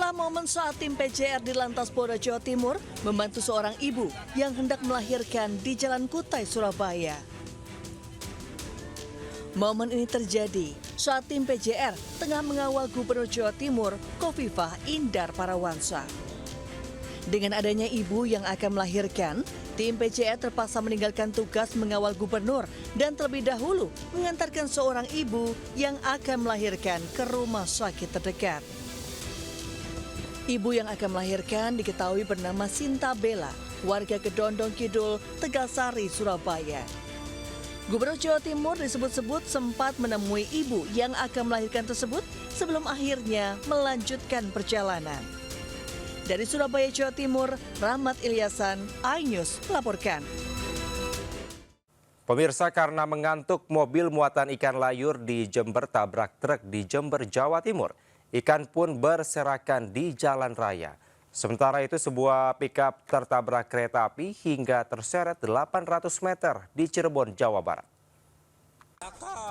Inilah momen saat tim PJR di Lantas Polda Jawa Timur membantu seorang ibu yang hendak melahirkan di Jalan Kutai, Surabaya. Momen ini terjadi saat tim PJR tengah mengawal Gubernur Jawa Timur, Khofifah Indar Parawansa. Dengan adanya ibu yang akan melahirkan, tim PJR terpaksa meninggalkan tugas mengawal gubernur dan terlebih dahulu mengantarkan seorang ibu yang akan melahirkan ke rumah sakit terdekat. Ibu yang akan melahirkan diketahui bernama Sinta Bella, warga Kedondong Kidul, Tegalsari, Surabaya. Gubernur Jawa Timur disebut-sebut sempat menemui ibu yang akan melahirkan tersebut sebelum akhirnya melanjutkan perjalanan. Dari Surabaya, Jawa Timur, Rahmat Ilyasan, iNews melaporkan. Pemirsa, karena mengantuk, mobil muatan ikan layur di Jember tabrak truk di Jember, Jawa Timur. Ikan pun berserakan di jalan raya. Sementara itu sebuah pickup tertabrak kereta api hingga terseret 800 meter di Cirebon, Jawa Barat.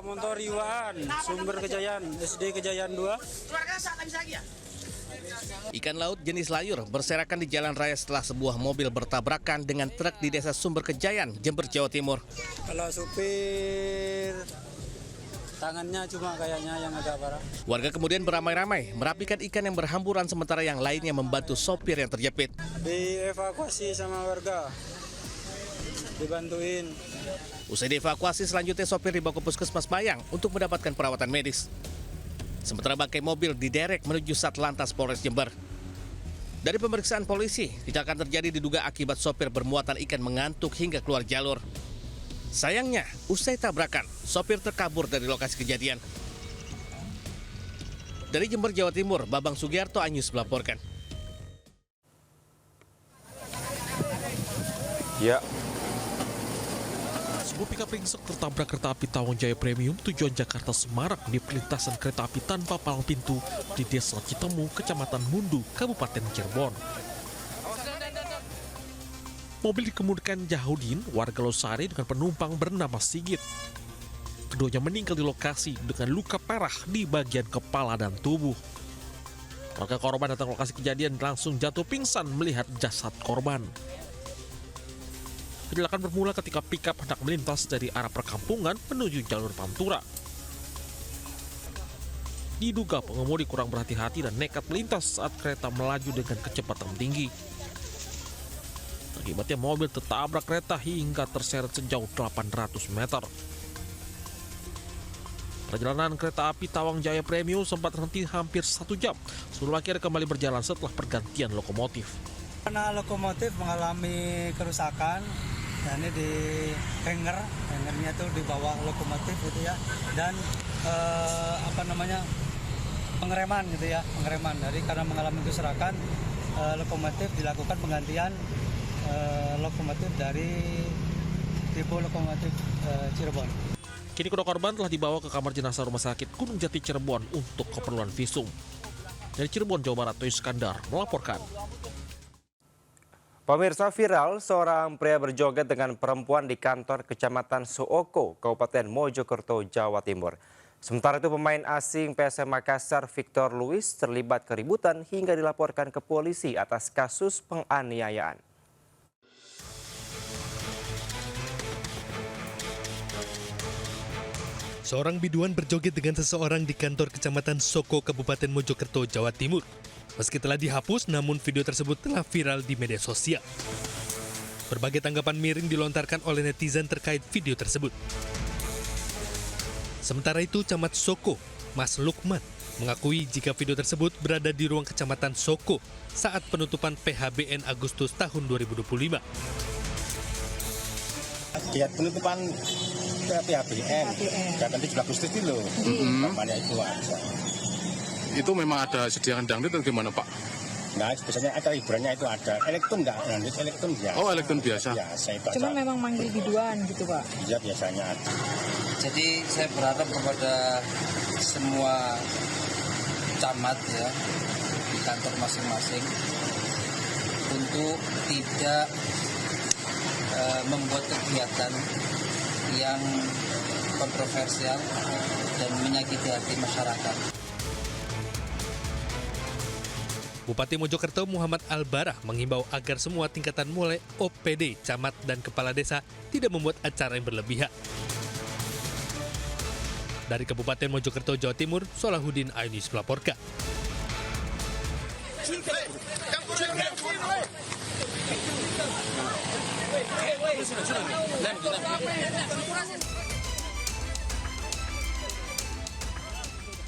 Montor Iwan, Sumber Kejayaan, SD Kejayaan 2. Ikan laut jenis layur berserakan di jalan raya setelah sebuah mobil bertabrakan dengan truk di Desa Sumber Kejayaan, Jember, Jawa Timur. Kalau supir, tangannya cuma kayaknya yang agak parah. Warga kemudian beramai-ramai merapikan ikan yang berhamburan sementara yang lainnya membantu sopir yang terjepit. Dievakuasi sama warga, dibantuin. Usai dievakuasi, selanjutnya sopir dibawa ke Puskesmas Mayang untuk mendapatkan perawatan medis. Sementara bangkai mobil diderek menuju Satlantas Polres Jember. Dari pemeriksaan polisi, kecelakaan terjadi diduga akibat sopir bermuatan ikan mengantuk hingga keluar jalur. Sayangnya, usai tabrakan, sopir terkabur dari lokasi kejadian. Dari Jember, Jawa Timur, Babang Sugiarto, iNews melaporkan. Ya. Sebuah pickup ringsek tertabrak kereta api Tawang Jaya Premium tujuan Jakarta Semarang di perlintasan kereta api tanpa palang pintu di Desa Citemu, Kecamatan Mundu, Kabupaten Cirebon. Mobil dikemudikan Jahudin, warga Losari dengan penumpang bernama Sigit. Keduanya meninggal di lokasi dengan luka parah di bagian kepala dan tubuh. Warga korban datang ke lokasi kejadian langsung jatuh pingsan melihat jasad korban. Kecelakaan bermula ketika pickup hendak melintas dari arah perkampungan menuju jalur Pantura. Diduga pengemudi kurang berhati-hati dan nekat melintas saat kereta melaju dengan kecepatan tinggi. Akibatnya mobil tertabrak kereta hingga terseret sejauh 800 meter. Perjalanan kereta api Tawang Jaya Premium sempat terhenti hampir 1 jam sebelum akhirnya kembali berjalan setelah pergantian lokomotif. Karena lokomotif mengalami kerusakan, dan ini di hangernya tuh di bawah lokomotif gitu ya, dan pengereman gitu ya, pengereman. Dari karena mengalami kerusakan lokomotif dilakukan penggantian lokomotif dari tipe lokomotif Cirebon. Kini kedua korban telah dibawa ke kamar jenazah Rumah Sakit Gunung Jati Cirebon untuk keperluan visum. Dari Cirebon, Jawa Barat, Toy Iskandar melaporkan. Pemirsa, viral seorang pria berjoget dengan perempuan di kantor Kecamatan Suoko, Kabupaten Mojokerto, Jawa Timur. Sementara itu pemain asing PSM Makassar Victor Luis terlibat keributan hingga dilaporkan ke polisi atas kasus penganiayaan. Seorang biduan berjoget dengan seseorang di kantor Kecamatan Soko, Kabupaten Mojokerto, Jawa Timur. Meski telah dihapus, namun video tersebut telah viral di media sosial. Berbagai tanggapan miring dilontarkan oleh netizen terkait video tersebut. Sementara itu, Camat Soko, Mas Lukman, mengakui jika video tersebut berada di ruang Kecamatan Soko saat penutupan PHBN Agustus tahun 2025. Lihat penutupan PHBN, dan 17 Agustus itu loh, kampanye itu ada. Itu memang ada sediakan dangdut atau gimana, Pak? Nah, biasanya ada hiburannya itu ada. Elektron enggak, elektron biasa. Oh, elektron biasa. Biasa itu. Cuma memang manggil biduan gitu, Pak? Iya, biasanya ada. Jadi saya berharap kepada semua camat ya di kantor masing-masing untuk tidak membuat kegiatan yang kontroversial dan menyakiti hati masyarakat. Bupati Mojokerto Muhammad Albarah menghimbau agar semua tingkatan mulai OPD, camat, dan kepala desa tidak membuat acara yang berlebihan. Dari Kabupaten Mojokerto, Jawa Timur, Solahuddin Ayunis melaporkan.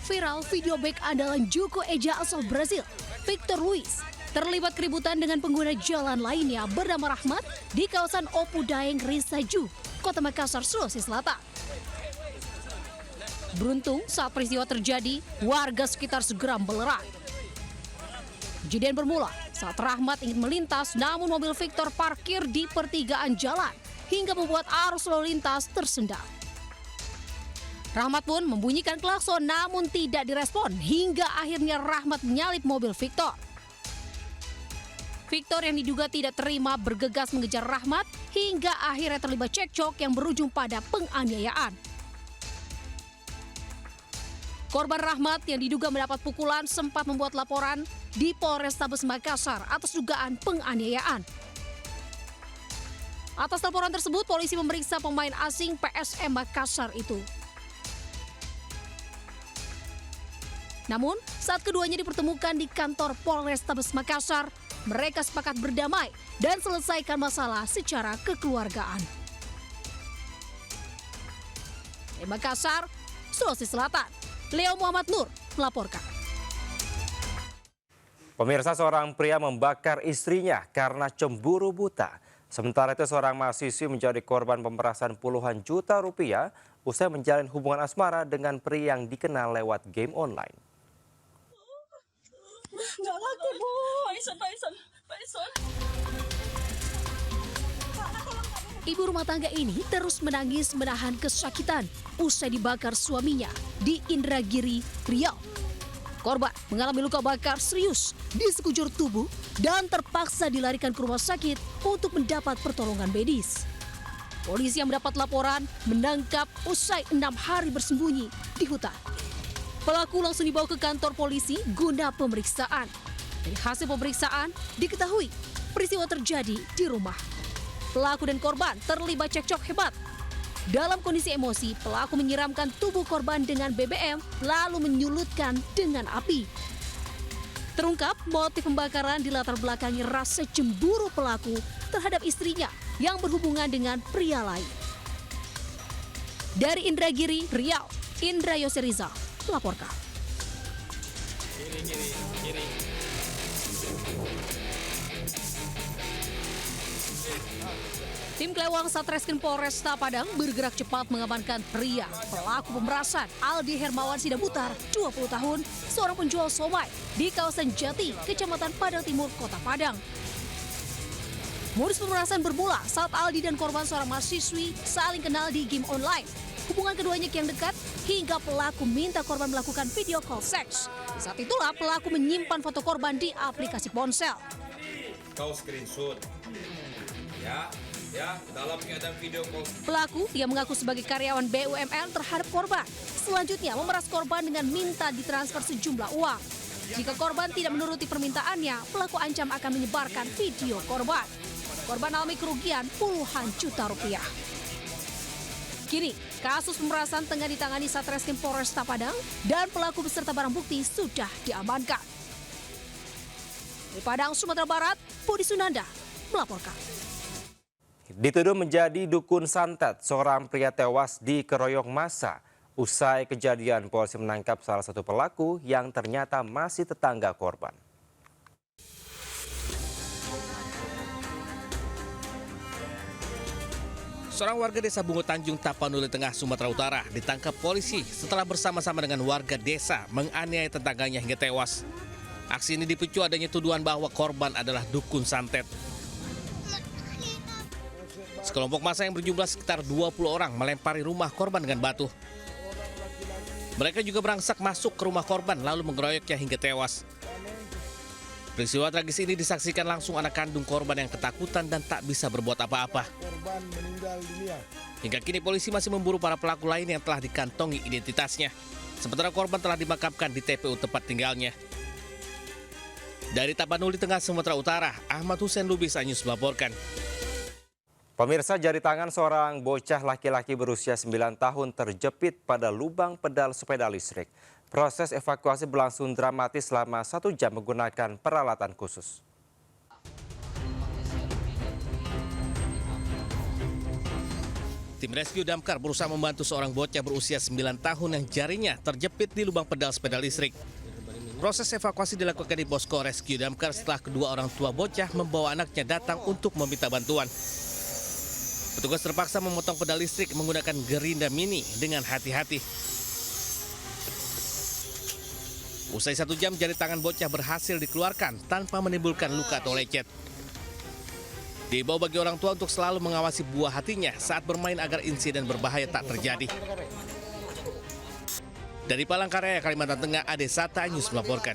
Viral video back andalan Joko Eja asal Brazil, Victor Luis, terlibat keributan dengan pengguna jalan lainnya bernama Rahmat di kawasan Opu Daeng Risaju, Kota Makassar, Sulawesi Selatan. Beruntung saat peristiwa terjadi, warga sekitar segera melerai. Kejadian bermula saat Rahmat ingin melintas namun mobil Victor parkir di pertigaan jalan hingga membuat arus lalu lintas tersendat. Rahmat pun membunyikan klakson namun tidak direspon hingga akhirnya Rahmat menyalip mobil Victor. Victor yang diduga tidak terima bergegas mengejar Rahmat hingga akhirnya terlibat cekcok yang berujung pada penganiayaan. Korban Rahmat yang diduga mendapat pukulan sempat membuat laporan di Polrestabes Makassar atas dugaan penganiayaan. Atas laporan tersebut, polisi memeriksa pemain asing PSM Makassar itu. Namun, saat keduanya dipertemukan di kantor Polrestabes Makassar, mereka sepakat berdamai dan selesaikan masalah secara kekeluargaan. Di Makassar, Sulawesi Selatan, Leo Muhammad Nur melaporkan. Pemirsa, seorang pria membakar istrinya karena cemburu buta. Sementara itu seorang mahasiswi menjadi korban pemerasan puluhan juta rupiah usai menjalin hubungan asmara dengan pria yang dikenal lewat game online. Nggak laku, Bu. Paison. Ibu rumah tangga ini terus menangis menahan kesakitan usai dibakar suaminya di Indragiri, Riau. Korban mengalami luka bakar serius di sekujur tubuh dan terpaksa dilarikan ke rumah sakit untuk mendapat pertolongan medis. Polisi yang mendapat laporan menangkap usai 6 hari bersembunyi di hutan. Pelaku langsung dibawa ke kantor polisi guna pemeriksaan. Dari hasil pemeriksaan diketahui peristiwa terjadi di rumah. Pelaku dan korban terlibat cekcok hebat. Dalam kondisi emosi, pelaku menyiramkan tubuh korban dengan BBM lalu menyulutkan dengan api. Terungkap motif pembakaran dilatar belakangi rasa cemburu pelaku terhadap istrinya yang berhubungan dengan pria lain. Dari Indragiri, Riau, Indra Yoseriza melaporkan. Tim Klewang Satreskrim Polresta Padang bergerak cepat mengamankan pria pelaku pemerasan Aldi Hermawan Sidaputar, 20 tahun, seorang penjual somai di kawasan Jati, Kecamatan Padang Timur, Kota Padang. Modus pemerasan bermula saat Aldi dan korban seorang mahasiswi saling kenal di game online. Hubungan keduanya kian dekat hingga pelaku minta korban melakukan video call seks. Saat itulah pelaku menyimpan foto korban di aplikasi ponsel. Kau screenshot. Ya, dalam keadaan video call. Pelaku yang mengaku sebagai karyawan BUMN terhadap korban. Selanjutnya memeras korban dengan minta ditransfer sejumlah uang. Jika korban tidak menuruti permintaannya, pelaku ancam akan menyebarkan video korban. Korban alami kerugian puluhan juta rupiah. Kini, kasus pemerasan tengah ditangani Satreskrim Polresta Padang dan pelaku beserta barang bukti sudah diamankan. Di Padang, Sumatera Barat, Budi Sunanda melaporkan. Dituduh menjadi dukun santet, seorang pria tewas dikeroyok massa. Usai kejadian, polisi menangkap salah satu pelaku yang ternyata masih tetangga korban. Seorang warga desa Bungo Tanjung, Tapanuli Tengah, Sumatera Utara ditangkap polisi setelah bersama-sama dengan warga desa menganiaya tetangganya hingga tewas. Aksi ini dipicu adanya tuduhan bahwa korban adalah dukun santet. Sekelompok massa yang berjumlah sekitar 20 orang melempari rumah korban dengan batu. Mereka juga berangsak masuk ke rumah korban lalu mengeroyoknya hingga tewas. Peristiwa tragis ini disaksikan langsung anak kandung korban yang ketakutan dan tak bisa berbuat apa-apa. Hingga kini polisi masih memburu para pelaku lain yang telah dikantongi identitasnya. Sementara korban telah dimakamkan di TPU tempat tinggalnya. Dari Tapanuli Tengah, Sumatera Utara, Ahmad Hussein Lubis, Anyus melaporkan. Pemirsa, jari tangan seorang bocah laki-laki berusia 9 tahun terjepit pada lubang pedal sepeda listrik. Proses evakuasi berlangsung dramatis selama 1 jam menggunakan peralatan khusus. Tim rescue damkar berusaha membantu seorang bocah berusia 9 tahun yang jarinya terjepit di lubang pedal sepeda listrik. Proses evakuasi dilakukan di posko rescue damkar setelah kedua orang tua bocah membawa anaknya datang untuk meminta bantuan. Petugas terpaksa memotong pedal listrik menggunakan gerinda mini dengan hati-hati. Usai 1 jam, jari tangan bocah berhasil dikeluarkan tanpa menimbulkan luka atau lecet. Diimbau bagi orang tua untuk selalu mengawasi buah hatinya saat bermain agar insiden berbahaya tak terjadi. Dari Palangkaraya, Kalimantan Tengah, Ade Sata, Anyus melaporkan.